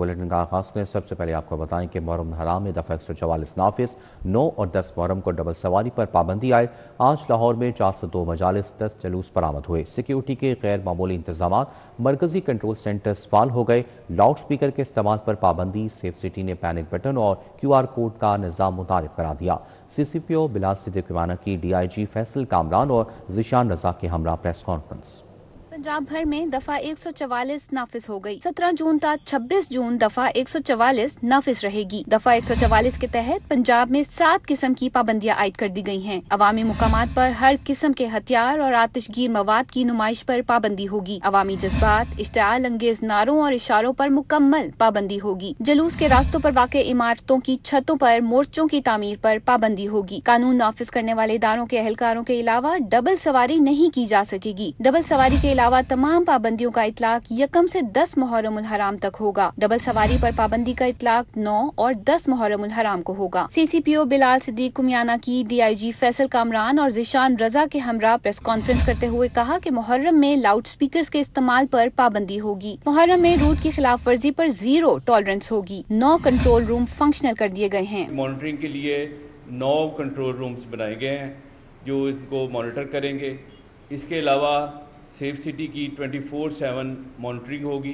Bulletin کا آغاز کریں۔ سب سے پہلے آپ کو بتائیں کہ محرم الحرام میں دفعہ 144 نافذ، 9 اور 10 محرم کو ڈبل سواری پر پابندی آئے۔ آج لاہور میں 402 مجالس، 10 جلوس برآمد ہوئے۔ سیکیورٹی کے غیر معمولی انتظامات، مرکزی کنٹرول سینٹرز فعال ہو گئے۔ لاؤڈ سپیکر کے استعمال پر پابندی، سیف سٹی نے پینک بٹن اور QR کوڈ کا نظام متعارف کرا دیا۔ CCPO بلال صدیق کمیانہ کی DIG فیصل کامران اور ذیشان رضا کے ہمراہ پریس کانفرنس۔ پنجاب بھر میں دفعہ 144 نافذ ہو گئی۔ 17 جون تا 26 جون دفعہ 144 نافذ رہے گی۔ دفعہ 144 کے تحت پنجاب میں 7 قسم کی پابندیاں عائد کر دی گئی ہیں۔ عوامی مقامات پر ہر قسم کے ہتھیار اور آتش گیر مواد کی نمائش پر پابندی ہوگی۔ عوامی جذبات، اشتعال انگیز نعروں اور اشاروں پر مکمل پابندی ہوگی۔ جلوس کے راستوں پر واقع عمارتوں کی چھتوں پر مورچوں کی تعمیر پر پابندی ہوگی۔ قانون نافذ کرنے والے اداروں کے اہلکاروں کے علاوہ ڈبل سواری نہیں کی جا سکے گی۔ ڈبل سواری کے علاوہ تمام پابندیوں کا اطلاق 1 سے 10 محرم الحرام تک ہوگا۔ ڈبل سواری پر پابندی کا اطلاق 9 اور 10 محرم الحرام کو ہوگا۔ CCPO بلال صدیق کمیانہ کی DIG فیصل کامران اور ذیشان رضا کے ہمراہ پریس کانفرنس کرتے ہوئے کہا کہ محرم میں لاؤڈ سپیکرز کے استعمال پر پابندی ہوگی۔ محرم میں روٹ کی خلاف ورزی پر 0 ٹالرنس ہوگی۔ 9 کنٹرول روم فنکشنل کر دیے گئے ہیں۔ مانیٹرنگ کے لیے 9 کنٹرول رومز بنائے گئے ہیں جو ان کو مانیٹر کریں گے۔ اس کے علاوہ سیف سٹی کی 24/7 مانیٹرنگ ہوگی،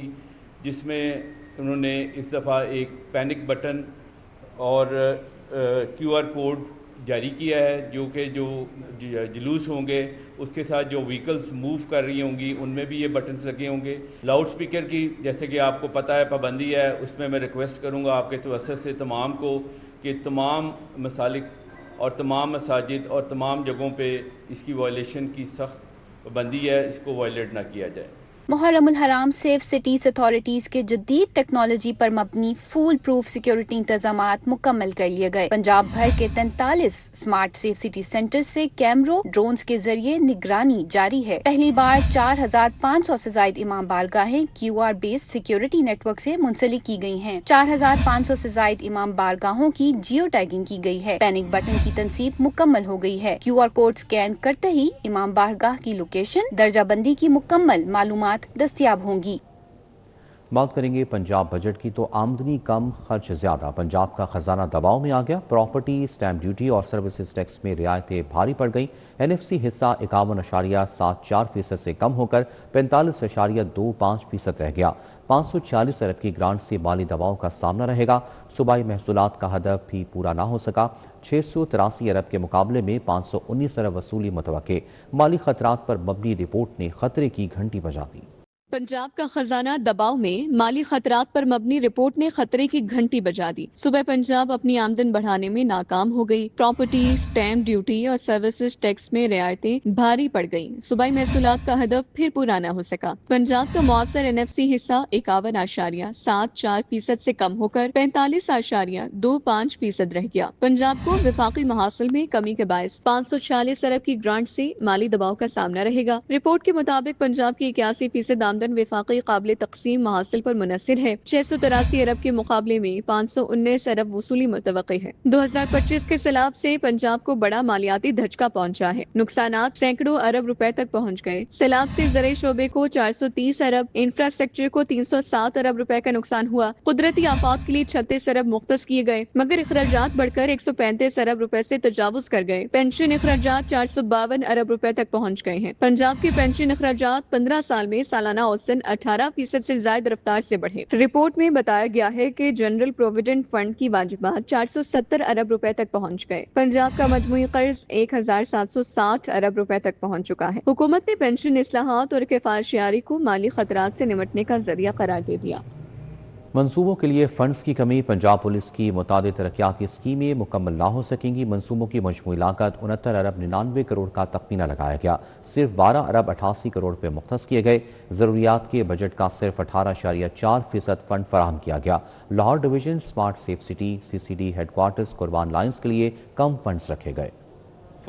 جس میں انہوں نے اس دفعہ ایک پینک بٹن اور QR کوڈ جاری کیا ہے، جو کہ جو جلوس ہوں گے اس کے ساتھ جو وہیکلز موو کر رہی ہوں گی ان میں بھی یہ بٹنز لگے ہوں گے۔ لاؤڈ سپیکر کی جیسے کہ آپ کو پتہ ہے پابندی ہے، اس میں ریکویسٹ کروں گا آپ کے توسط سے تمام کو کہ تمام مسالک اور تمام مساجد اور تمام جگہوں پہ اس کی وائلیشن کی سخت پابندی ہے، اس کو وائلیٹ نہ کیا جائے۔ محرم الحرام سیف سٹیز اتھارٹیز کے جدید ٹیکنالوجی پر مبنی فول پروف سیکیورٹی انتظامات مکمل کر لیے گئے۔ پنجاب بھر کے 43 سمارٹ سیف سٹی سینٹر سے کیمروں، ڈرونز کے ذریعے نگرانی جاری ہے۔ پہلی بار 4500 سے زائد امام بارگاہیں QR بیس سیکیورٹی نیٹ ورک سے منسلک کی گئی ہیں۔ 4500 سے زائد امام بارگاہوں کی جیو ٹیگنگ کی گئی ہے۔ پینک بٹن کی تنصیب مکمل ہو گئی ہے۔ QR کوڈ سکین کرتے ہی امام بارگاہ کی لوکیشن، درجہ بندی کی مکمل معلومات دستیاب ہوں گی۔ بات کریں گے پنجاب بجٹ کی تو آمدنی کم، خرچ زیادہ، پنجاب کا خزانہ دباؤ میں آ گیا۔ پراپرٹی، سٹیمپ ڈیوٹی اور سروسز ٹیکس میں رعایتیں بھاری پڑ گئیں۔ NFC حصہ 51.74% سے کم ہو کر 45.25% رہ گیا۔ 546 ارب کی گرانٹ سے مالی دباؤ کا سامنا رہے گا۔ صوبائی محصولات کا ہدف بھی پورا نہ ہو سکا۔ 683 ارب کے مقابلے میں 519 ارب وصولی متوقع۔ مالی خطرات پر مبنی رپورٹ نے خطرے کی گھنٹی بجا دی۔ پنجاب کا خزانہ دباؤ میں، مالی خطرات پر مبنی رپورٹ نے خطرے کی گھنٹی بجا دی۔ صوبہ پنجاب اپنی آمدن بڑھانے میں ناکام ہو گئی۔ پراپرٹی، سٹیمپ ڈیوٹی اور سروسز ٹیکس میں رعایتیں بھاری پڑ گئیں۔ صوبائی محصولات کا ہدف پھر پورا نہ ہو سکا۔ پنجاب کا مؤثر NFC حصہ 51.74% سے کم ہو کر 45.25% رہ گیا۔ پنجاب کو وفاقی محاصل میں کمی کے باعث 546 ارب کی گرانٹ سے مالی دباؤ کا سامنا رہے گا۔ رپورٹ کے مطابق پنجاب کی 81% آمدن وفاقی قابل تقسیم محاصل پر منحصر ہے۔ 683 ارب کے مقابلے میں 519 ارب وصولی متوقع ہے۔ 2025 کے سیلاب سے پنجاب کو بڑا مالیاتی دھچکا پہنچا ہے۔ نقصانات سینکڑوں ارب روپے تک پہنچ گئے۔ سیلاب سے زرعی شعبے کو 430 ارب، انفراسٹرکچر کو 307 ارب روپے کا نقصان ہوا۔ قدرتی آفات کے لیے 36 ارب مختص کیے گئے، مگر اخراجات بڑھ کر 135 ارب روپے سے تجاوز کر گئے۔ پینشن اخراجات 452 ارب روپے تک پہنچ گئے ہیں۔ پنجاب کے پینشن اخراجات 15 سال میں سالانہ اوسطاً 18% سے زائد رفتار سے بڑھے۔ رپورٹ میں بتایا گیا ہے کہ جنرل پروویڈنٹ فنڈ کی واجبات 470 ارب روپے تک پہنچ گئے۔ پنجاب کا مجموعی قرض 1760 ارب روپے تک پہنچ چکا ہے۔ حکومت نے پینشن اصلاحات اور کفالشیاری کو مالی خطرات سے نمٹنے کا ذریعہ قرار دے دیا۔ منصوبوں کے لیے فنڈز کی کمی، پنجاب پولیس کی متعدد ترقیاتی اسکیمیں مکمل نہ ہو سکیں گی۔ منصوبوں کی مجموعی لاگت 69 ارب 99 کروڑ کا تخمینہ لگایا گیا، صرف 12 ارب 88 کروڑ پہ مختص کیے گئے۔ ضروریات کے بجٹ کا صرف 18.4% فنڈ فراہم کیا گیا۔ Lahore division, smart safe city, CCD headquarters, Qurban lines کے لیے کم فنڈز رکھے گئے۔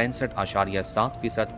65.7%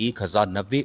1,090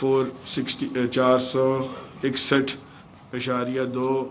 461.2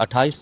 28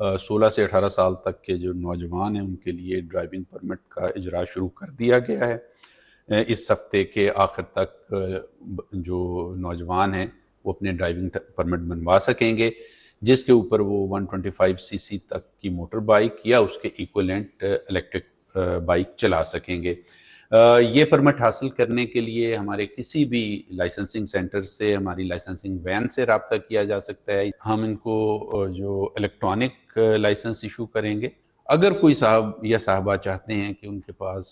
16 سے 18 سال تک کے جو نوجوان ہیں ان کے لیے ڈرائیونگ پرمٹ کا اجرا شروع کر دیا گیا ہے۔ اس ہفتے کے آخر تک جو نوجوان ہیں وہ اپنے ڈرائیونگ پرمٹ بنوا سکیں گے، جس کے اوپر وہ 125 سی سی تک کی موٹر بائک یا اس کے ایکولنٹ الیکٹرک بائک چلا سکیں گے۔ یہ پرمٹ حاصل کرنے کے لیے ہمارے کسی بھی لائسنسنگ سینٹر سے، ہماری لائسنسنگ وین سے رابطہ کیا جا سکتا ہے۔ ہم ان کو جو الیکٹرانک لائسنس ایشو کریں گے۔ اگر کوئی صاحب یا صاحبہ چاہتے ہیں کہ ان کے پاس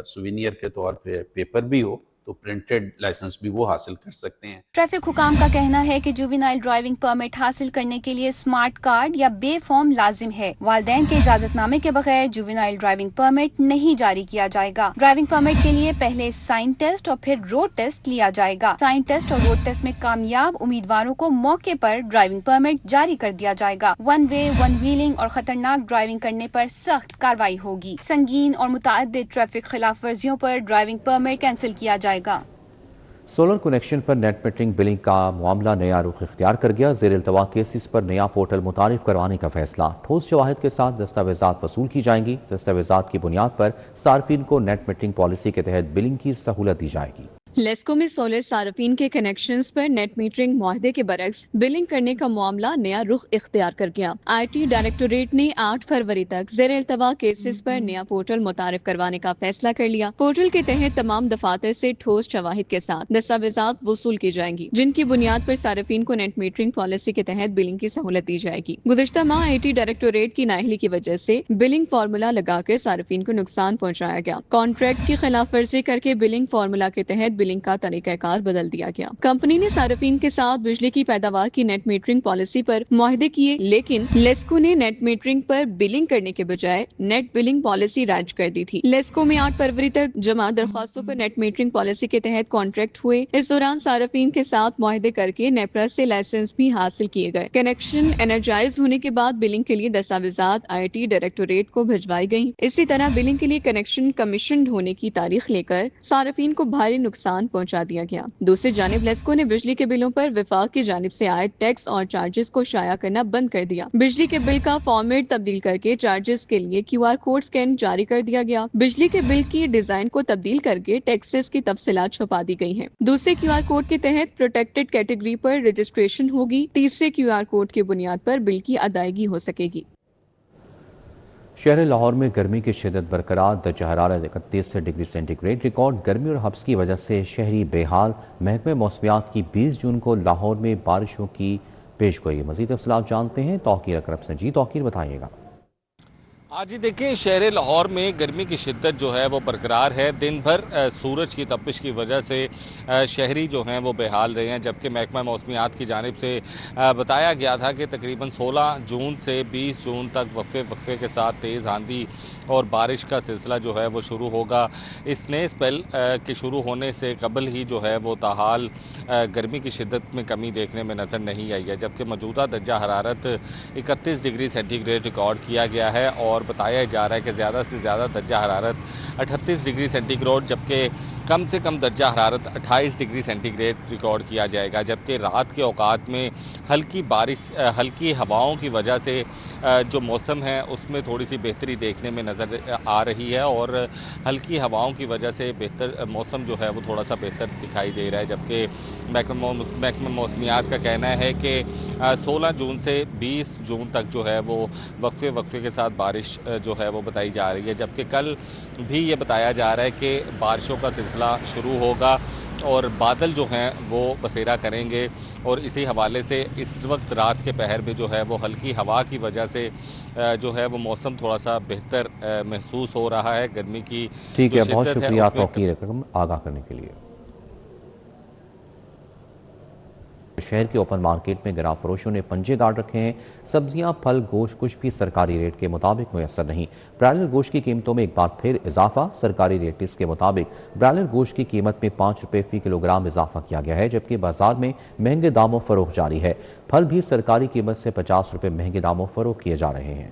سوینئر کے طور پہ پیپر بھی ہو تو پرنٹڈ لائسنس بھی وہ حاصل کر سکتے ہیں۔ ٹریفک حکام کا کہنا ہے کہ جووینائل ڈرائیونگ پرمٹ حاصل کرنے کے لیے اسمارٹ کارڈ یا بے فارم لازم ہے۔ والدین کے اجازت نامے کے بغیر جووینائل ڈرائیونگ پرمٹ نہیں جاری کیا جائے گا۔ ڈرائیونگ پرمٹ کے لیے پہلے سائن ٹیسٹ اور پھر روڈ ٹیسٹ لیا جائے گا۔ سائن ٹیسٹ اور روڈ ٹیسٹ میں کامیاب امیدواروں کو موقع پر ڈرائیونگ پرمٹ جاری کر دیا جائے گا۔ ون وے، ون ویلنگ اور خطرناک ڈرائیونگ کرنے پر سخت کارروائی ہوگی۔ سنگین اور متعدد ٹریفک خلاف ورزیوں پر ڈرائیونگ پرمٹ کینسل کیا جائے گا۔ سولر کنیکشن پر نیٹ میٹرنگ بلنگ کا معاملہ نیا رخ اختیار کر گیا۔ زیر التواء کیسز پر نیا پورٹل متعارف کروانے کا فیصلہ۔ ٹھوس شواہد کے ساتھ دستاویزات وصول کی جائیں گی۔ دستاویزات کی بنیاد پر صارفین کو نیٹ میٹرنگ پالیسی کے تحت بلنگ کی سہولت دی جائے گی۔ لیسکو میں سولر صارفین کے کنیکشنز پر نیٹ میٹرنگ معاہدے کے برعکس بلنگ کرنے کا معاملہ نیا رخ اختیار کر گیا۔ آئی ٹی ڈائریکٹوریٹ نے 8 فروری تک زیر التواء کیسز پر نیا پورٹل متعارف کروانے کا فیصلہ کر لیا۔ پورٹل کے تحت تمام دفاتر سے ٹھوس شواہد کے ساتھ دستاویزات وصول کی جائیں گی، جن کی بنیاد پر صارفین کو نیٹ میٹرنگ پالیسی کے تحت بلنگ کی سہولت دی جائے گی۔ گزشتہ ماہ آئی ٹی ڈائریکٹوریٹ کی نااہلی کی وجہ سے بلنگ فارمولا لگا کر صارفین کو نقصان پہنچایا گیا۔ کانٹریکٹ کی خلاف ورزی کر کے بلنگ فارمولا کے تحت بلنگ کا طریقہ کار بدل دیا گیا۔ کمپنی نے صارفین کے ساتھ بجلی کی پیداوار کی نیٹ میٹرنگ پالیسی پر معاہدے کیے، لیکن لیسکو نے نیٹ میٹرنگ پر بلنگ کرنے کے بجائے نیٹ بلنگ پالیسی رائج کر دی تھی۔ لیسکو میں 8 فروری تک جمع درخواستوں پر نیٹ میٹرنگ پالیسی کے تحت کانٹریکٹ ہوئے۔ اس دوران صارفین کے ساتھ معاہدے کر کے نیپرا سے لائسنس بھی حاصل کیے گئے۔ کنیکشن انرجائز ہونے کے بعد بلنگ کے لیے دستاویزات آئی ٹی ڈائریکٹوریٹ کو بھجوائی گئیں۔ اسی طرح بلنگ کے لیے کنیکشن کمیشنڈ ہونے کی تاریخ لے کر صارفین کو بھاری نقصان پہنچا دیا گیا۔ دوسری جانب لیسکو نے بجلی کے بلوں پر وفاق کی جانب سے عائد ٹیکس اور چارجز کو شائع کرنا بند کر دیا۔ بجلی کے بل کا فارمیٹ تبدیل کر کے چارجز کے لیے QR کوڈ سکین جاری کر دیا گیا۔ بجلی کے بل کی ڈیزائن کو تبدیل کر کے ٹیکسز کی تفصیلات چھپا دی گئی ہیں۔ دوسرے QR کوڈ کے تحت پروٹیکٹڈ کیٹیگری پر رجسٹریشن ہوگی۔ تیسرے QR کوڈ کی بنیاد پر بل کی ادائیگی ہو سکے گی۔ شہر لاہور میں گرمی کی شدت برقرار، درجہ حرارت 31 ڈگری سینٹی گریڈ ریکارڈ۔ گرمی اور حبس کی وجہ سے شہری بے حال۔ محکمہ موسمیات کی 20 جون کو لاہور میں بارشوں کی پیشگوئی۔ مزید تفصیلات جانتے ہیں توقیر اکرم سے۔ جی توقیر بتائیے گا۔ آج ہی دیکھیں شہر لاہور میں گرمی کی شدت جو ہے وہ برقرار ہے۔ دن بھر سورج کی تپش کی وجہ سے شہری جو ہیں وہ بے حال رہے ہیں، جبکہ محکمہ موسمیات کی جانب سے بتایا گیا تھا کہ تقریباً 16 جون سے 20 جون تک وقفے کے ساتھ تیز آندھی اور بارش کا سلسلہ جو ہے وہ شروع ہوگا۔ اس نئے اسپیل کے شروع ہونے سے قبل ہی جو ہے وہ تاحال گرمی کی شدت میں کمی دیکھنے میں نظر نہیں آئی ہے، جبکہ موجودہ درجہ حرارت 31 ڈگری سینٹی گریڈ ریکارڈ کیا گیا ہے اور بتایا جا رہا ہے کہ زیادہ سے زیادہ درجہ حرارت 38 ڈگری سینٹی گریڈ جبکہ کم سے کم درجہ حرارت 28 ڈگری سینٹی گریڈ ریکارڈ کیا جائے گا، جبکہ رات کے اوقات میں ہلکی ہواؤں کی وجہ سے جو موسم ہے اس میں تھوڑی سی بہتری دیکھنے میں نظر آ رہی ہے اور ہلکی ہواؤں کی وجہ سے موسم جو ہے وہ تھوڑا سا بہتر دکھائی دے رہا ہے، جبکہ محکمہ موسمیات کا کہنا ہے کہ 16 جون سے 20 جون تک جو ہے وہ وقفے کے ساتھ بارش جو ہے وہ بتائی جا رہی ہے، جبکہ کل بھی یہ بتایا جا رہا ہے کہ بارشوں کا سلسلہ شروع ہوگا اور بادل جو ہیں وہ بسیرا کریں گے، اور اسی حوالے سے اس وقت رات کے پہر میں جو ہے وہ ہلکی ہوا کی وجہ سے جو ہے وہ موسم تھوڑا سا بہتر محسوس ہو رہا ہے۔ گرمی کی ٹھیک ہے، بہت شکریہ توقیر اکرم آگاہ کرنے کے لیے۔ شہر کے اوپن مارکیٹ میں گراں فروشوں نے پنجے گاڑ رکھے ہیں۔ سبزیاں، پھل، گوشت کچھ بھی سرکاری ریٹ کے مطابق میسر نہیں۔ برائلر گوشت کی قیمتوں میں ایک بار پھر اضافہ۔ سرکاری ریٹس کے مطابق برائلر گوشت کی قیمت میں 5 روپے فی کلو گرام اضافہ کیا گیا ہے، جبکہ بازار میں مہنگے داموں فروخت جاری ہے۔ پھل بھی سرکاری قیمت سے 50 روپے مہنگے داموں فروخت کیے جا رہے ہیں۔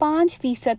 5%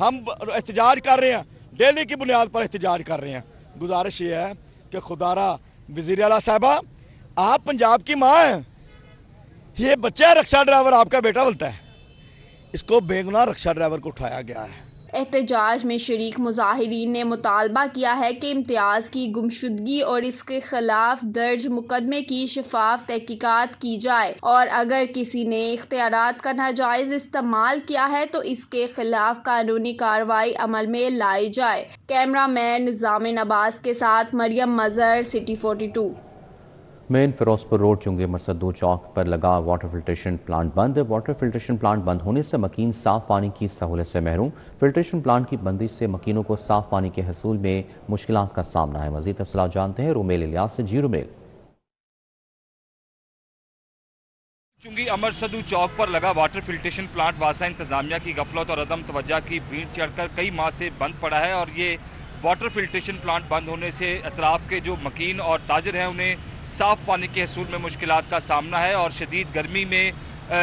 ہم احتجاج کر رہے ہیں, ڈیلی کی بنیاد پر احتجاج کر رہے ہیں. گزارش یہ ہے کہ خدارا وزیر اعلیٰ صاحبہ, آپ پنجاب کی ماں ہیں, یہ بچہ رکشہ ڈرائیور آپ کا بیٹا بنتا ہے, اس کو بے گناہ رکشہ ڈرائیور کو اٹھایا گیا ہے. احتجاج میں شریک مظاہرین نے مطالبہ کیا ہے کہ امتیاز کی گمشدگی اور اس کے خلاف درج مقدمے کی شفاف تحقیقات کی جائے, اور اگر کسی نے اختیارات کا ناجائز استعمال کیا ہے تو اس کے خلاف قانونی کارروائی عمل میں لائی جائے. کیمرہ مین نظام نباز کے ساتھ مریم مظہر, سٹی 42. مین فیروزپور روڈ چنگی مرصدو چوک پر لگا واٹر فلٹریشن پلانٹ بند. واٹر فلٹریشن پلانٹ بند ہونے سے مکین صاف پانی کی سہولت سے محروم. فلٹریشن پلانٹ کی بندش سے مکینوں کو صاف پانی کے حصول میں مشکلات کا سامنا ہے. مزید تفصیلات جانتے ہیں رومیل الیاس سے. جی رومیل. چنگی امرصدو چوک پر لگا واٹر فلٹریشن پلانٹ واسا انتظامیہ کی غفلت اور عدم توجہ کی بھینٹ چڑھ کر کئی ماہ سے بند پڑا ہے, اور یہ واٹر فلٹریشن پلانٹ بند ہونے سے اطراف کے جو مکین اور تاجر ہیں انہیں صاف پانی کے حصول میں مشکلات کا سامنا ہے, اور شدید گرمی میں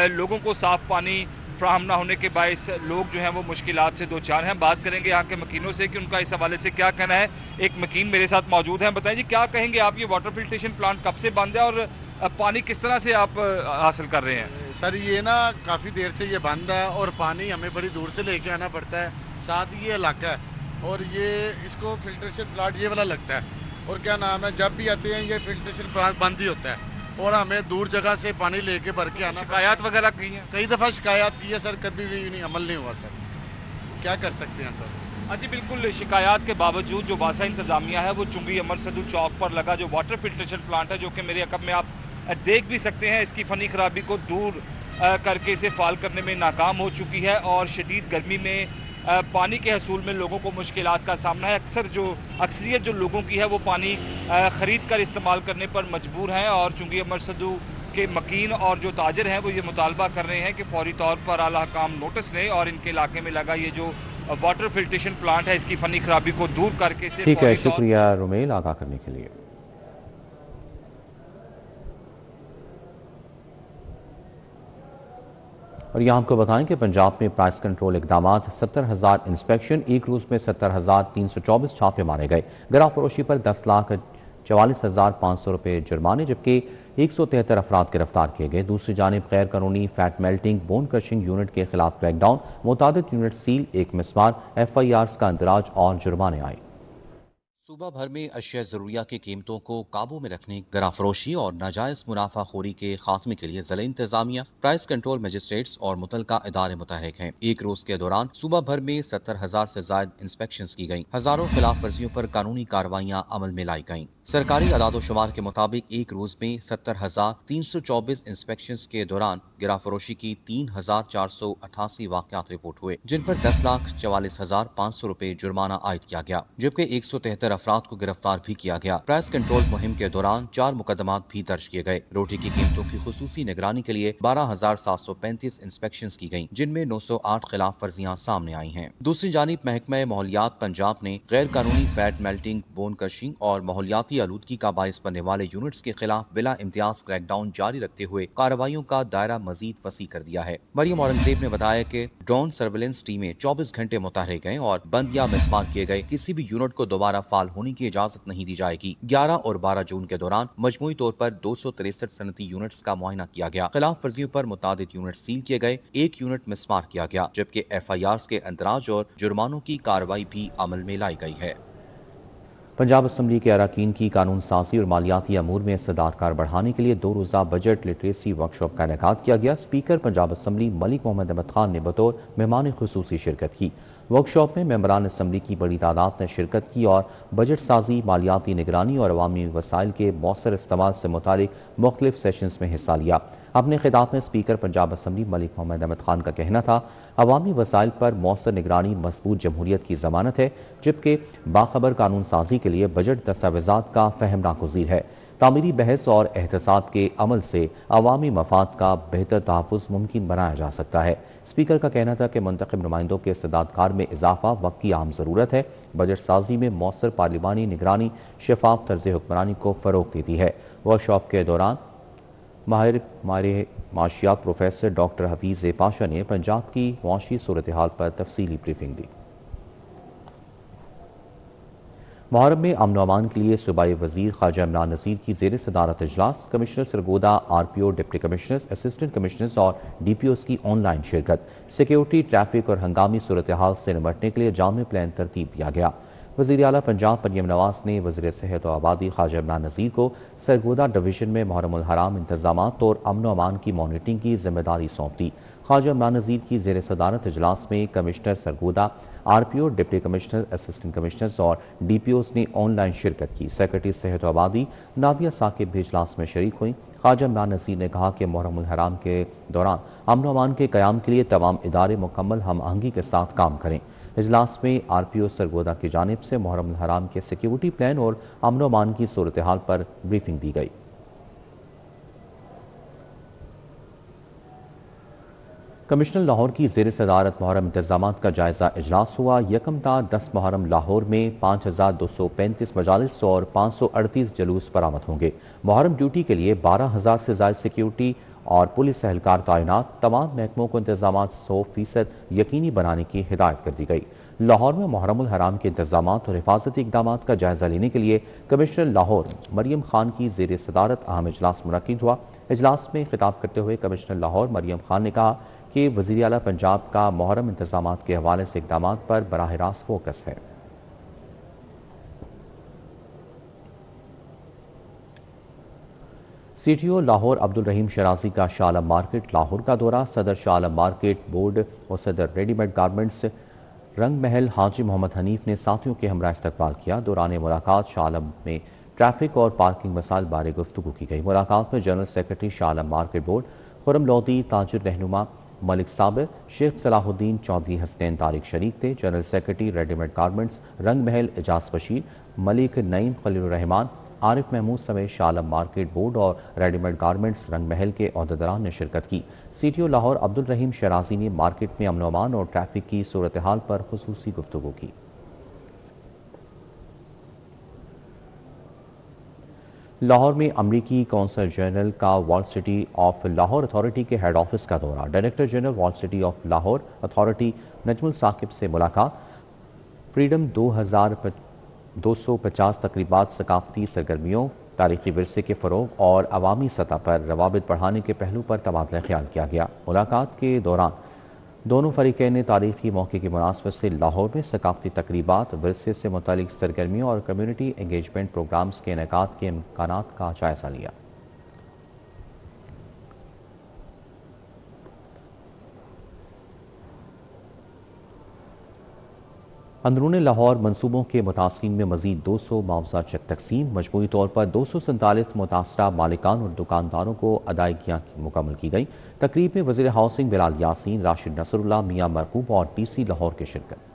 لوگوں کو صاف پانی فراہم نہ ہونے کے باعث لوگ جو ہیں وہ مشکلات سے دوچار ہیں. بات کریں گے یہاں کے مکینوں سے کہ ان کا اس حوالے سے کیا کہنا ہے. ایک مکین میرے ساتھ موجود ہیں, بتائیں جی کیا کہیں گے آپ, یہ واٹر فلٹریشن پلانٹ کب سے بند ہے اور پانی کس طرح سے آپ حاصل کر رہے ہیں؟ سر یہ نا کافی دیر سے یہ بند ہے اور پانی ہمیں بڑی دور سے لے کے آنا پڑتا ہے. ساتھ یہ علاقہ ہے اور یہ اس کو فلٹریشن پلانٹ یہ والا لگتا ہے, اور کیا نام ہے جب بھی آتے ہیں یہ فلٹریشن پلانٹ بند ہی ہوتا ہے اور ہمیں دور جگہ سے پانی لے کے بھر کے آنا. شکایات وغیرہ کی ہیں؟ کئی دفعہ شکایات کی ہے سر, کبھی بھی نہیں عمل نہیں ہوا سر. کیا کر سکتے ہیں سر؟ جی بالکل, شکایات کے باوجود جو واسا انتظامیہ ہے وہ چنگی امرصدو چوک پر لگا جو واٹر فلٹریشن پلانٹ ہے, جو کہ میرے عقب میں آپ دیکھ بھی سکتے ہیں, اس کی فنی خرابی کو دور کر کے اسے فعال کرنے میں ناکام ہو چکی ہے, اور شدید گرمی میں پانی کے حصول میں لوگوں کو مشکلات کا سامنا ہے. اکثریت جو لوگوں کی ہے وہ پانی خرید کر استعمال کرنے پر مجبور ہیں, اور چنگی امرصدو کے مکین اور جو تاجر ہیں وہ یہ مطالبہ کر رہے ہیں کہ فوری طور پر اعلیٰ حکام نوٹس لیں اور ان کے علاقے میں لگا یہ جو واٹر فلٹریشن پلانٹ ہے اس کی فنی خرابی کو دور کر کے اسے. ٹھیک ہے, شکریہ رومیل آگاہ کرنے کے لیے. اور یہاں آپ کو بتائیں کہ پنجاب میں پرائس کنٹرول اقدامات 70,000 انسپیکشن, ایک روز میں 70,324 چھاپے مارے گئے. گرا فروشی پر 10,44,500 روپے جرمانے, جبکہ 173 افراد گرفتار کیے گئے. دوسری جانب غیر قانونی fat melting bone crushing unit کے خلاف کریک ڈاؤن, متعدد یونٹ سیل, ایک مسمار, FIRs کا اندراج اور جرمانے آئے. صوبہ بھر میں اشیاء ضروریہ کی قیمتوں کو قابو میں رکھنے, گرا فروشی اور ناجائز منافع خوری کے خاتمے کے لیے ضلع انتظامیہ, پرائس کنٹرول مجسٹریٹس اور متعلقہ ادارے متحرک ہیں. ایک روز کے دوران صوبہ بھر میں 70,000 سے زائد انسپیکشنز کی گئیں. ہزاروں خلاف ورزیوں پر قانونی کارروائیاں عمل میں لائی گئیں. سرکاری اعداد و شمار کے مطابق ایک روز میں 70,324 انسپیکشنز کے دوران گرا فروشی کی 3,488 واقعات رپورٹ ہوئے, جن پر 10,44,500 روپے جرمانہ عائد کیا گیا, جبکہ 173 افراد کو گرفتار بھی کیا گیا. پرائس کنٹرول مہم کے دوران 4 مقدمات بھی درج کیے گئے. روٹی کی قیمتوں کی خصوصی نگرانی کے لیے 12,735 انسپیکشنز کی گئیں, جن میں 908 خلاف ورزیاں سامنے آئی ہیں. دوسری جانب محکمہ ماحولیات پنجاب نے غیر قانونی فیٹ میلٹنگ, بون کرشنگ اور ماحولیاتی آلودگی کا باعث بننے والے یونٹس کے خلاف بلا امتیاز کریک ڈاؤن جاری رکھتے ہوئے کارروائیوں کا دائرہ مزید وسیع کر دیا ہے. مریم اورنگزیب نے بتایا کہ ڈرون سرویلنس ٹیمیں 24 گھنٹے متحرک گئے اور بند یا مسمار کیے گئے کسی بھی یونٹ کو دوبارہ فعال ہونے کی اجازت نہیں دی جائے گی. 11 اور 12 جون کے دوران مجموعی طور پر 263 صنعتی یونٹس کا معائنہ کیا گیا. خلاف ورزیوں پر متعدد یونٹ سیل کیے گئے, ایک یونٹ مسمار کیا گیا, جبکہ FIRs کے اندراج اور جرمانوں کی کارروائی بھی عمل میں لائی گئی ہے. پنجاب اسمبلی کے اراکین کی قانون سازی اور مالیاتی امور میں استدار کار بڑھانے کے لیے 2 روزہ بجٹ لٹریسی ورکشاپ کا انعقاد کیا گیا. اسپیکر پنجاب اسمبلی ملک محمد احمد خان نے بطور مہمان خصوصی شرکت کی. ورکشاپ میں ممبران اسمبلی کی بڑی تعداد نے شرکت کی اور بجٹ سازی, مالیاتی نگرانی اور عوامی وسائل کے مؤثر استعمال سے متعلق مختلف سیشنز میں حصہ لیا. اپنے خطاب میں اسپیکر پنجاب اسمبلی ملک محمد احمد خان کا کہنا تھا, عوامی وسائل پر مؤثر نگرانی مضبوط جمہوریت کی ضمانت ہے, جبکہ باخبر قانون سازی کے لیے بجٹ دستاویزات کا فہم ناگزیر ہے. تعمیری بحث اور احتساب کے عمل سے عوامی مفاد کا بہتر تحفظ ممکن بنایا جا سکتا ہے. اسپیکر کا کہنا تھا کہ منتخب نمائندوں کے استعداد کار میں اضافہ وقت کی اہم ضرورت ہے. بجٹ سازی میں مؤثر پارلیمانی نگرانی شفاف طرز حکمرانی کو فروغ دیتی ہے. ورکشاپ کے دوران ماہر معاشیات پروفیسر ڈاکٹر حفیظ پاشا نے پنجاب کی معاشی صورتحال پر تفصیلی بریفنگ دی. محرم میں امن و امان کے لیے صوبائی وزیر خواجہ عمران نذیر کی زیر صدارت اجلاس، commissioner Sargodha, RPO، deputy commissioners, assistant commissioners اور DPOs کی آن لائن شرکت۔ سیکیورٹی، ٹریفک اور ہنگامی صورتحال سے نمٹنے کے لیے جامع پلان ترتیب دیا گیا۔ وزیر اعلیٰ پنجاب مریم نواز نے وزیر صحت و آبادی خواجہ عمران نذیر کو سرگودا ڈویژن میں محرم الحرام انتظامات اور امن و امان کی مانیٹرنگ کی ذمہ داری سونپ دی۔ خواجہ عمران نذیر کی زیر صدارت اجلاس میں commissioner Sargodha, RPO، deputy commissioner, assistant commissioners اور DPOs نے آن لائن شرکت کی۔ سیکرٹری صحت و آبادی نادیہ ثاقب بھی اجلاس میں شریک ہوئیں۔ خواجہ عمران نذیر نے کہا کہ محرم الحرام کے دوران امن و امان کے قیام کے لیے تمام ادارے مکمل ہم آہنگی کے ساتھ کام کریں۔ اجلاس میں RPO سرگودا کی جانب سے محرم الحرام کے سیکیورٹی پلان اور امن و امان کی صورتحال پر بریفنگ دی گئی۔ کمشنر لاہور کی زیر صدارت محرم انتظامات کا جائزہ اجلاس ہوا۔ یکم تا 10 محرم لاہور میں 5235 مجالس اور 538 جلوس برآمد ہوں گے۔ محرم ڈیوٹی کے لیے 12,000 سے زائد سیکیورٹی اور پولیس اہلکار تعینات۔ تمام محکموں کو انتظامات 100% یقینی بنانے کی ہدایت کر دی گئی۔ لاہور میں محرم الحرام کے انتظامات اور حفاظتی اقدامات کا جائزہ لینے کے لیے کمشنر لاہور مریم خان کی زیر صدارت اہم اجلاس منعقد ہوا۔ اجلاس میں خطاب کرتے ہوئے کمشنر لاہور مریم خان نے کہا کہ وزیر اعلیٰ پنجاب کا محرم انتظامات کے حوالے سے اقدامات پر براہ راست فوکس ہے۔ CTO لاہور عبدالرحیم شرازی کا شاہ عالم مارکیٹ لاہور کا دورہ۔ صدر شاہ عالم مارکیٹ بورڈ اور صدر ریڈی میڈ گارمنٹس رنگ محل حاجی محمد حنیف نے ساتھیوں کے ہمراہ استقبال کیا۔ دوران ملاقات شاہ عالم میں ٹریفک اور پارکنگ مسائل بارے گفتگو کی گئی۔ ملاقات میں general secretary Shah Alam market board خرم لودھی، تاجر رہنما ملک صابر، شیخ صلاح الدین چودھری حسنین طارق شریک تھے۔ General secretary ready made garments رنگ محل اعجاز بشیر، ملک نعیم خلیل الرحمان، عارف محمود سمیت شاہ عالم مارکیٹ بورڈ اور ریڈی میڈ گارمنٹس رنگ محل کے عہدیداران نے شرکت کی۔ CTO لاہور عبدالرحیم شرازی نے مارکیٹ میں امن و امان اور ٹریفک کی صورتحال پر خصوصی گفتگو کی۔ لاہور میں امریکی کونسل جنرل کا world city of Lahore authority کے ہیڈ آفس کا دورہ۔ Director general world city of Lahore authority Najam us-Saqib سے ملاقات۔ فریڈم 2250 تقریبات، ثقافتی سرگرمیوں، تاریخی ورثے کے فروغ اور عوامی سطح پر روابط بڑھانے کے پہلو پر تبادلہ خیال کیا گیا۔ ملاقات کے دوران دونوں فریقین نے تاریخی موقع کی مناسبت سے لاہور میں ثقافتی تقریبات، ورثے سے متعلق سرگرمیوں اور کمیونٹی انگیجمنٹ پروگرامز کے انعقاد کے امکانات کا جائزہ لیا۔ اندرون لاہور منصوبوں کے متاثرین میں مزید 200 معاوضہ چیک تقسیم۔ مجموعی طور پر 247 متاثرہ مالکان اور دکانداروں کو ادائیگیاں مکمل کی گئیں۔ تقریب میں وزیر ہاؤسنگ بلال یاسین، راشد نصر اللہ، میاں مرغوب اور TC لاہور کی شرکت۔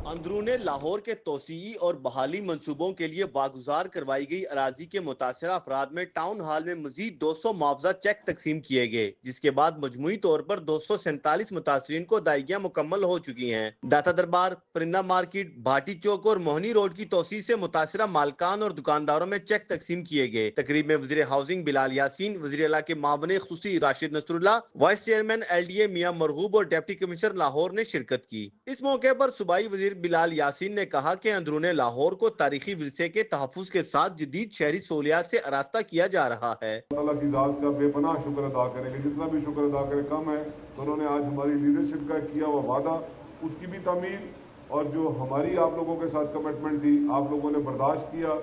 اندرون لاہور کے توسیعی اور بحالی منصوبوں کے لیے واگزار کروائی گئی اراضی کے متاثرہ افراد میں ٹاؤن ہال میں مزید 200 معاوضہ چیک تقسیم کیے گئے، جس کے بعد مجموعی طور پر 247 متاثرین کو ادائیگیاں مکمل ہو چکی ہیں۔ داتا دربار، پرندہ مارکیٹ، بھاٹی چوک اور موہنی روڈ کی توسیع سے متاثرہ مالکان اور دکانداروں میں چیک تقسیم کیے گئے۔ تقریب میں وزیر ہاؤسنگ بلال یاسین، وزیر اعلیٰ کے معاون خصوصی راشد نصر اللہ، وائس چیئرمین LDA میاں مرغوب اور ڈپٹی کمشنر لاہور نے شرکت کی۔ اس موقع پر صوبائی وزیر بلال یاسین نے کہا کہ اندرون لاہور کو تاریخی ورثے کے تحفظ کے ساتھ جدید شہری سہولیات سے آراستہ کیا جا رہا ہے۔ اللہ کی ذات کا بے پناہ شکر ادا کریں گے، جتنا بھی شکر ادا کریں کم ہے۔ تو انہوں نے آج ہماری لیڈرشپ کا کیا ہوا وعدہ، اس کی بھی تعمیل اور جو ہماری آپ لوگوں کے ساتھ کمٹمنٹ تھی آپ لوگوں نے برداشت کیا،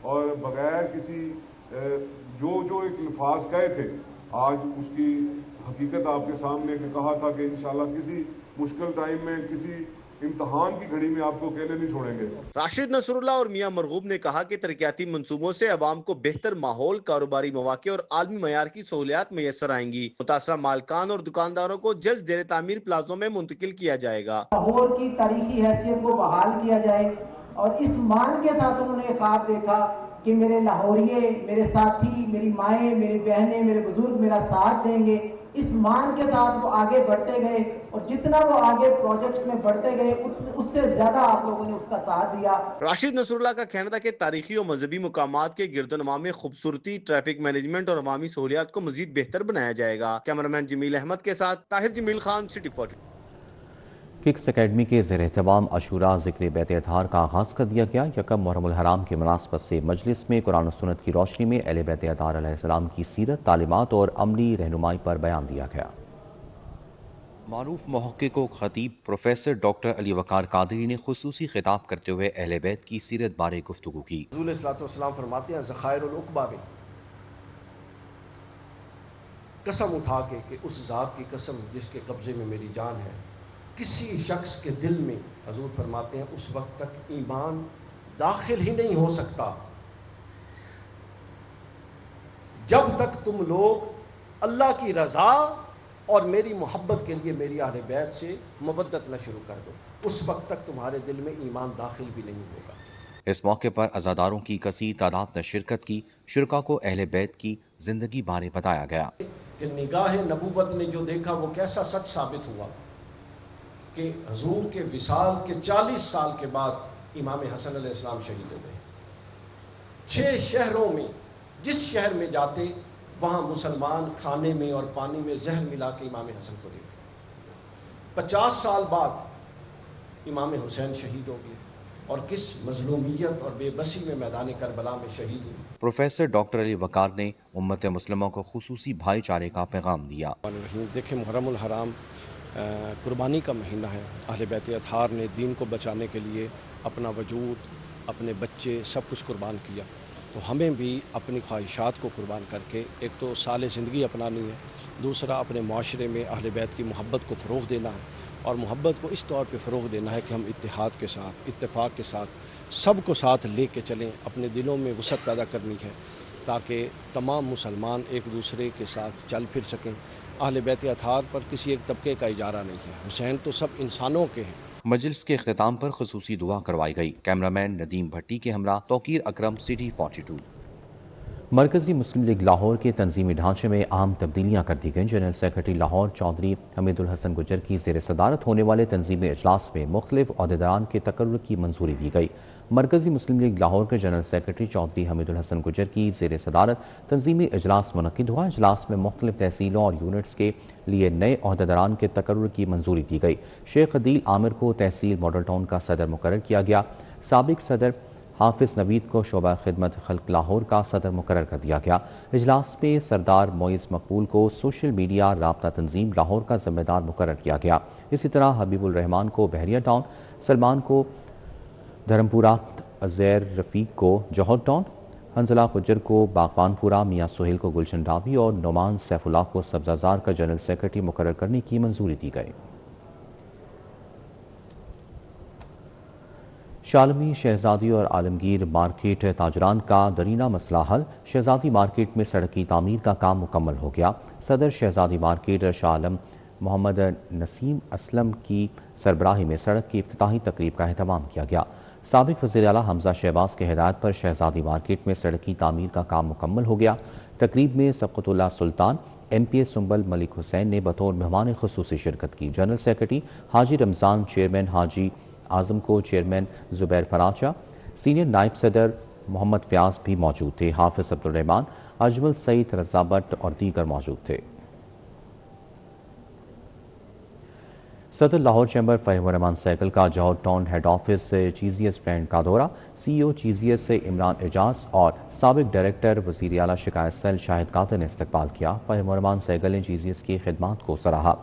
اور بغیر کسی جو ایک الفاظ کہے تھے آج اس کی حقیقت آپ کے سامنے کہا تھا کہ انشاءاللہ کسی مشکل ٹائم میں، کسی امتحان کی گھڑی میں آپ کو اکیلے نہیں چھوڑیں گے۔ راشد نصر اللہ اور میاں مرغوب نے کہا کہ ترقیاتی منصوبوں سے عوام کو بہتر ماحول، کاروباری مواقع اور عالمی معیار کی سہولیات میسر آئیں گی۔ متاثرہ مالکان اور دکانداروں کو جلد زیر تعمیر پلازوں میں منتقل کیا جائے گا۔ لاہور کی تاریخی حیثیت کو بحال کیا جائے، اور اس مان کے ساتھ انہوں نے خواب دیکھا کہ میرے لاہوریے، میرے ساتھی، میری مائیں، میری بہنیں، میرے بزرگ میرا ساتھ دیں گے۔ اس مان کے ساتھ وہ آگے بڑھتے گئے، اور جتنا وہ آگے پروجیکٹس میں بڑھتے گئے اس سے زیادہ آپ لوگوں نے اس کا ساتھ دیا۔ راشد نصر اللہ کا کہنا تھا کہ تاریخی اور مذہبی مقامات کے گرد و نما میں خوبصورتی، ٹریفک مینجمنٹ اور عوامی سہولیات کو مزید بہتر بنایا جائے گا۔ کیمرامین جمیل احمد کے ساتھ طاہر جمیل خان، سٹی 40۔ ککس اکیڈمی کے زیر اہتمام عاشورہ ذکر بیت اطہار کا آغاز کر دیا گیا۔ یکم محرم الحرام کی مناسبت سے مجلس میں قرآن و سنت کی روشنی میں اہل بیت اطہار علیہ السلام کی سیرت، تعلیمات اور عملی رہنمائی پر بیان دیا گیا۔ معروف محقق و خطیب پروفیسر ڈاکٹر علی وقار قادری نے خصوصی خطاب کرتے ہوئے اہل بیت کی سیرت بارے گفتگو کی۔ حضور علیہ الصلوۃ والسلام فرماتے ہیں ذخائر العقبہ میں قسم اٹھا کے کہ اس ذات کی قسم جس کے قبضے میں میری جان ہے، کسی شخص کے دل میں حضور فرماتے ہیں اس وقت تک ایمان داخل ہی نہیں ہو سکتا جب تک تم لوگ اللہ کی رضا اور میری محبت کے لیے میری اہل بیت سے مودت نہ شروع کر دو، اس وقت تک تمہارے دل میں ایمان داخل بھی نہیں ہوگا۔ اس موقع پر عزاداروں کی کثیر تعداد نے شرکت کی۔ شرکا کو اہل بیت کی زندگی بارے بتایا گیا کہ نگاہ نبوت نے جو دیکھا وہ کیسا سچ ثابت ہوا کہ حضور کے وصال کے 40 سال کے بعد امام حسن علیہ السلام شہید ہو گئے۔ 6 شہروں میں جس شہر میں جاتے وہاں مسلمان کھانے میں اور پانی میں زہر ملا کے امام حسن کو دیتے۔ 50 سال بعد امام حسین شہید ہو گئے اور کس مظلومیت اور بے بسی میں میدان کربلا میں شہید ہوئے۔ پروفیسر ڈاکٹر علی وقار نے امت مسلمہ کو خصوصی بھائی چارے کا پیغام دیا۔ دیکھیں محرم الحرام قربانی کا مہینہ ہے۔ اہل بیت اطہار نے دین کو بچانے کے لیے اپنا وجود، اپنے بچے سب کچھ قربان کیا، تو ہمیں بھی اپنی خواہشات کو قربان کر کے ایک تو سال زندگی اپنانی ہے، دوسرا اپنے معاشرے میں اہل بیت کی محبت کو فروغ دینا ہے، اور محبت کو اس طور پہ فروغ دینا ہے کہ ہم اتحاد کے ساتھ، اتفاق کے ساتھ سب کو ساتھ لے کے چلیں، اپنے دلوں میں وسعت پیدا کرنی ہے تاکہ تمام مسلمان ایک دوسرے کے ساتھ چل پھر سکیں۔ اہل بیت اطہار پر کسی ایک طبقے کا اجارہ نہیں ہے، حسین تو سب انسانوں کے ہیں۔ مجلس کے اختتام پر خصوصی دعا کروائی گئی۔ کیمرامین ندیم بھٹی کے ہمراہ توقیر اکرم، سٹی 42۔ مرکزی مسلم لیگ لاہور کے تنظیمی ڈھانچے میں اہم تبدیلیاں کر دی گئیں۔ جنرل سیکرٹری لاہور چودھری حمید الحسن گجر کی زیر صدارت ہونے والے تنظیمی اجلاس میں مختلف عہدیداران کے تقرر کی منظوری دی گئی۔ مرکزی مسلم لیگ لاہور کے جنرل سیکرٹری چودھری حمید الحسن گجر کی زیر صدارت تنظیمی اجلاس منعقد ہوا۔ اجلاس میں مختلف تحصیلوں اور یونٹس کے لیے نئے عہدیداران کے تقرر کی منظوری دی گئی۔ شیخ عدیل عامر کو تحصیل ماڈل ٹاؤن کا صدر مقرر کیا گیا۔ سابق صدر حافظ نوید کو شعبہ خدمت خلق لاہور کا صدر مقرر کر دیا گیا۔ اجلاس میں سردار معیز مقبول کو سوشل میڈیا رابطہ تنظیم لاہور کا ذمہ دار مقرر کیا گیا۔ اسی طرح حبیب الرحمان کو بحریہ ٹاؤن، سلمان کو دھرمپورہ، عزیر رفیق کو جوہر ٹاؤن، حنزلہ گجر کو باغبان پورہ، میاں سہیل کو گلشن ڈابی اور نعمان سیف اللہ کو سبزہ زار کا جنرل سیکرٹری مقرر کرنے کی منظوری دی گئی۔ شالمی، شہزادی اور عالمگیر مارکیٹ تاجران کا درینہ مسئلہ حل۔ شہزادی مارکیٹ میں سڑک کی تعمیر کا کام مکمل ہو گیا۔ صدر شہزادی مارکیٹ شاہ عالم محمد نسیم اسلم کی سربراہی میں سڑک کی افتتاحی تقریب کا اہتمام کیا گیا۔ سابق وزیر اعلیٰ حمزہ شہباز کی ہدایت پر شہزادی مارکیٹ میں سڑک کی تعمیر کا کام مکمل ہو گیا۔ تقریب میں سبقت اللہ سلطان، ایم پی اے سنبل ملک حسین نے بطور مہمان خصوصی شرکت کی۔ جنرل سیکرٹری حاجی رمضان، چیئرمین حاجی اعظم کو، چیئرمین زبیر فراچہ، سینئر نائب صدر محمد فیاض بھی موجود تھے۔ حافظ عبدالرحمان، اجمل سعید، رضا بٹ اور دیگر موجود تھے۔ صدر لاہور چیمبر فہیم الرحمان سیکل کا جوہر ٹاؤن ہیڈ آفس سے چیزیس برانڈ کا دورہ۔ سی او چیزیس سے عمران اعجاز اور سابق ڈائریکٹر وزیر اعلیٰ شکایت سیل شاہد قادر نے استقبال کیا۔ فہیم الرحمان سیکل نے چیزیس کی خدمات کو سراہا۔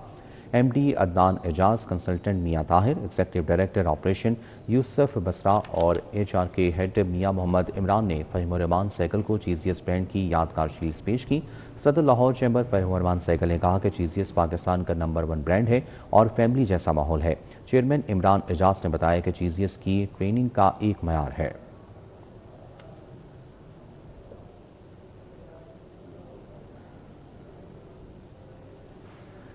ایم ڈی عدنان اعجاز، کنسلٹنٹ میاں طاہر، ایگزیکٹو ڈائریکٹر آپریشن یوسف بسرا اور ایچ آر کے ہیڈ میاں محمد عمران نے فہیم الرحمان سیکل کو چیزیس برانڈ کی یادگار شیلڈز پیش کی۔ صدر لاہور چیمبر فہیم الرحمان سیکل نے کہا کہ چیزیس پاکستان کا نمبر 1 برانڈ ہے اور فیملی جیسا ماحول ہے۔ چیئرمین عمران اعجاز نے بتایا کہ چیزیس کی ٹریننگ کا ایک معیار ہے۔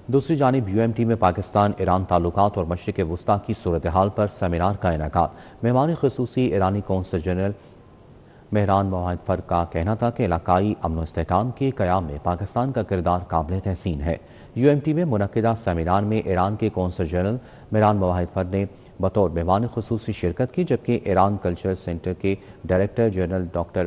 دوسری جانب یو ایم ٹی میں پاکستان ایران تعلقات اور مشرق وسطیٰ کی صورتحال پر سیمینار کا انعقاد۔ مہمان خصوصی ایرانی قونصل جنرل مہران موحد فرق کا کہنا تھا کہ علاقائی امن و استحکام کے قیام میں پاکستان کا کردار قابل تحسین ہے۔ یو ایم ٹی میں منعقدہ سیمینار میں ایران کے قونصل جنرل مہران موحد فرق نے بطور مہمان خصوصی شرکت کی، جبکہ ایران کلچر سینٹر کے ڈائریکٹر جنرل ڈاکٹر